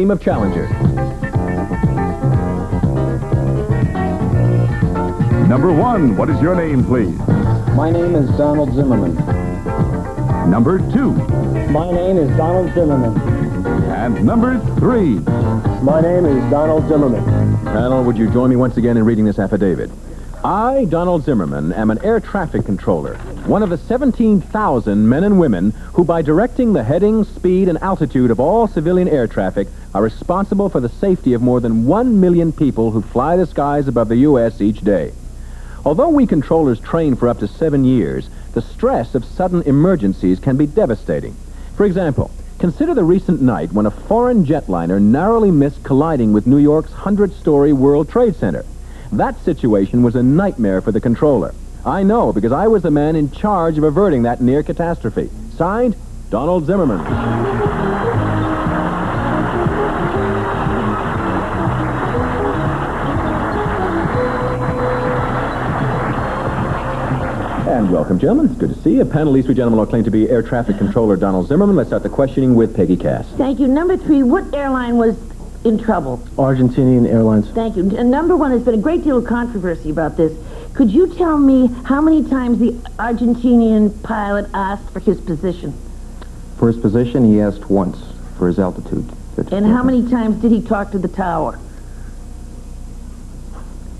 team of challengers. Number 1, what is your name, please? My name is Donald Zimmerman. Number 2. My name is Donald Zimmerman. And number 3. My name is Donald Zimmerman. Panel, would you join me once again in reading this affidavit? I, Donald Zimmerman, am an air traffic controller, one of the 17,000 men and women who, by directing the heading, speed, and altitude of all civilian air traffic, are responsible for the safety of more than 1 million people who fly the skies above the U.S. each day. Although we controllers train for up to 7 years, the stress of sudden emergencies can be devastating. For example, consider the recent night when a foreign jetliner narrowly missed colliding with New York's 100-story World Trade Center. That situation was a nightmare for the controller. I know, because I was the man in charge of averting that near catastrophe. Signed, Donald Zimmerman. And welcome, gentlemen. It's good to see you. Panel, these 3 gentlemen will claim to be air traffic controller Donald Zimmerman. Let's start the questioning with Peggy Cass. Thank you. Number 3, what airline was in trouble? Argentinian Airlines. Thank you. And number 1, there's been a great deal of controversy about this. Could you tell me how many times the Argentinian pilot asked for his position? For his position, he asked once for his altitude. And how many times did he talk to the tower?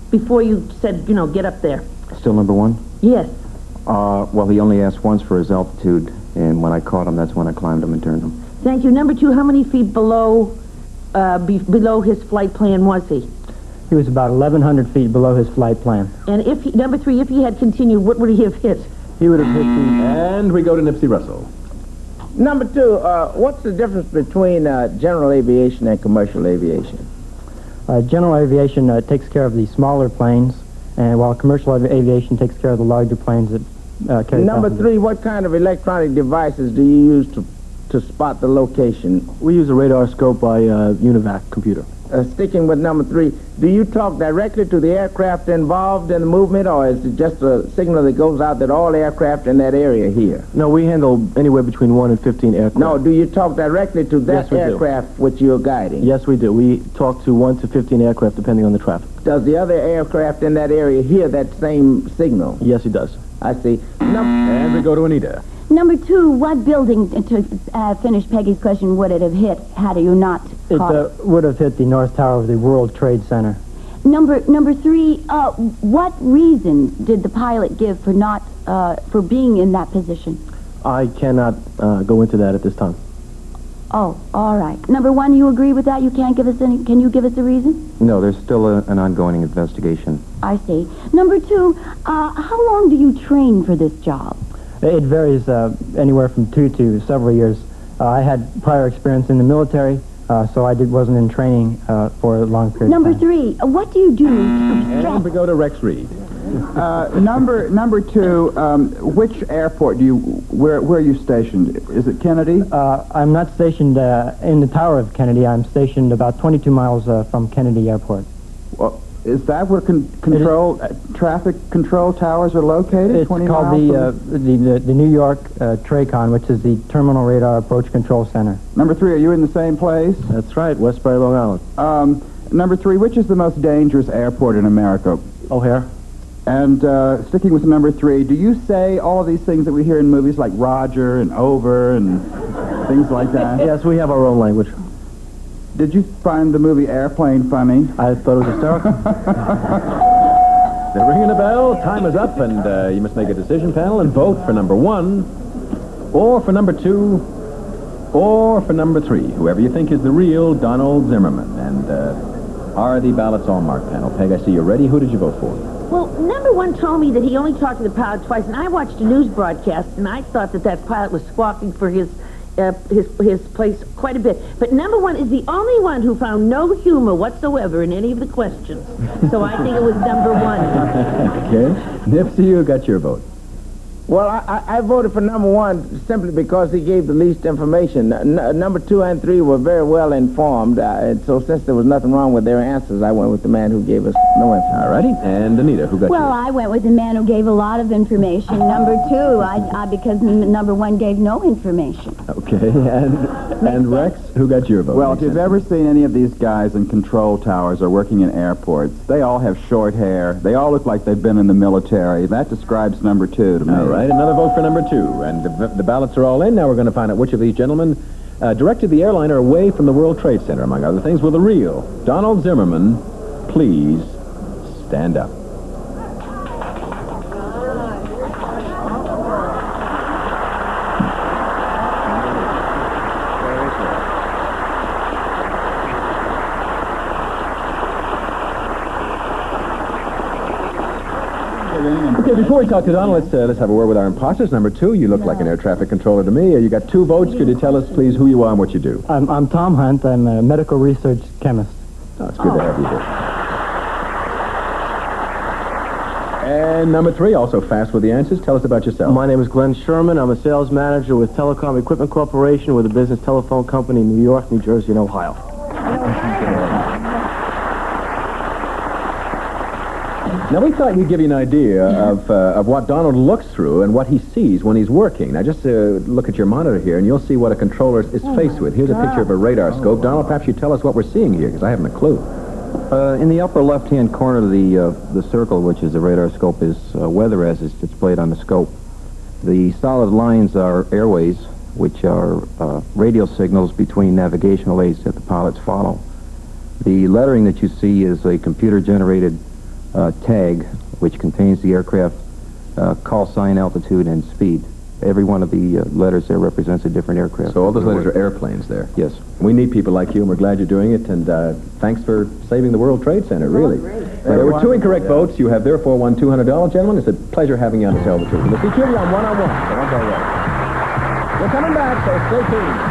Before you said, you know, get up there. Still number 1? Yes. Well, he only asked once for his altitude, and when I caught him, that's when I climbed him and turned him. Thank you. Number 2, how many feet below his flight plan was he? He was about 1,100 feet below his flight plan. And if he, number 3, if he had continued, what would he have hit? He would have hit the... And we go to Nipsey Russell. Number 2, what's the difference between general aviation and commercial aviation? General aviation takes care of the smaller planes, and while commercial aviation takes care of the larger planes that carry Number passengers. 3, what kind of electronic devices do you use to spot the location? We use a radar scope by UNIVAC computer. Sticking with number 3, do you talk directly to the aircraft involved in the movement, or is it just a signal that goes out that all aircraft in that area here? No, we handle anywhere between 1 and 15 aircraft. No, do you talk directly to that Yes, we do. aircraft which you're guiding? Yes, we do. We talk to 1 to 15 aircraft depending on the traffic. Does the other aircraft in that area hear that same signal? Yes, he does. I see. And we go to Anita. Number 2, what building, to finish Peggy's question, would it have hit had you not caught it? It would have hit the North Tower of the World Trade Center. Number 3, what reason did the pilot give for not for being in that position? I cannot go into that at this time. Oh, all right. Number 1, you agree with that? You can't give us any. Can you give us a reason? No, there's still an ongoing investigation. I see. Number 2, how long do you train for this job? It varies anywhere from 2 to several years. I had prior experience in the military, so I wasn't in training for a long period Number of time. 3, what do you do to And we go to Rex Reed. Number 2, which airport where are you stationed? Is it Kennedy? I'm not stationed in the Tower of Kennedy. I'm stationed about 22 miles from Kennedy Airport. Well, is that where traffic control towers are located? It's 20 called miles the New York TRACON, which is the Terminal Radar Approach Control Center. Number 3, are you in the same place? That's right, Westbury, Long Island. Number 3, which is the most dangerous airport in America? O'Hare. And sticking with number 3, do you say all of these things that we hear in movies like Roger and Over and things like that? Yes, we have our own language. Did you find the movie Airplane funny? I thought it was hysterical. They're ringing a bell. Time is up, and you must make a decision, panel, and vote for number 1, or for number 2, or for number 3. Whoever you think is the real Donald Zimmerman. And are the ballots all marked, panel? Peg, I see you're ready. Who did you vote for? Well, number 1 told me that he only talked to the pilot twice, and I watched a news broadcast, and I thought that pilot was squawking for his place quite a bit. But number 1 is the only one who found no humor whatsoever in any of the questions. So I think it was number 1. Okay. Nipsey, you got your vote. Well, I voted for number 1 simply because he gave the least information. Number 2 and 3 were very well informed, and so since there was nothing wrong with their answers, I went with the man who gave us no information. All righty. And Anita, who got Well, yours? I went with the man who gave a lot of information. Number 2, because number 1 gave no information. Okay. Okay, and Rex, who got your vote? Well, if you've ever seen any of these guys in control towers or working in airports, they all have short hair. They all look like they've been in the military. That describes number 2 to me. All right, another vote for number 2. And the ballots are all in. Now we're going to find out which of these gentlemen directed the airliner away from the World Trade Center, among other things. Will the real Donald Zimmerman please stand up? Okay, before we talk to Donald, let's have a word with our imposters. Number 2, you look like an air traffic controller to me. You got 2 votes. Could you tell us, please, who you are and what you do? I'm Tom Hunt. I'm a medical research chemist. Oh, it's good to have you here. And number 3, also fast with the answers. Tell us about yourself. My name is Glenn Sherman. I'm a sales manager with Telecom Equipment Corporation with a business telephone company in New York, New Jersey, and Ohio. Now, we thought we'd give you an idea of what Donald looks through and what he sees when he's working. Now, just look at your monitor here, and you'll see what a controller is faced with. Here's a picture of a radar scope. Donald, perhaps you tell us what we're seeing here, because I haven't a clue. In the upper left-hand corner of the circle, which is the radar scope, is weather as it's displayed on the scope. The solid lines are airways, which are radio signals between navigational aids that the pilots follow. The lettering that you see is a computer-generated tag, which contains the aircraft call sign, altitude, and speed. Every one of the letters there represents a different aircraft. So all those letters are airplanes there? Yes. We need people like you, and we're glad you're doing it, and thanks for saving the World Trade Center, really. There were 2 incorrect votes. You have therefore won $200, gentlemen. It's a pleasure having you on to Tell the Truth. We'll see you on one-on-one. So don't go away. We're coming back, so stay tuned.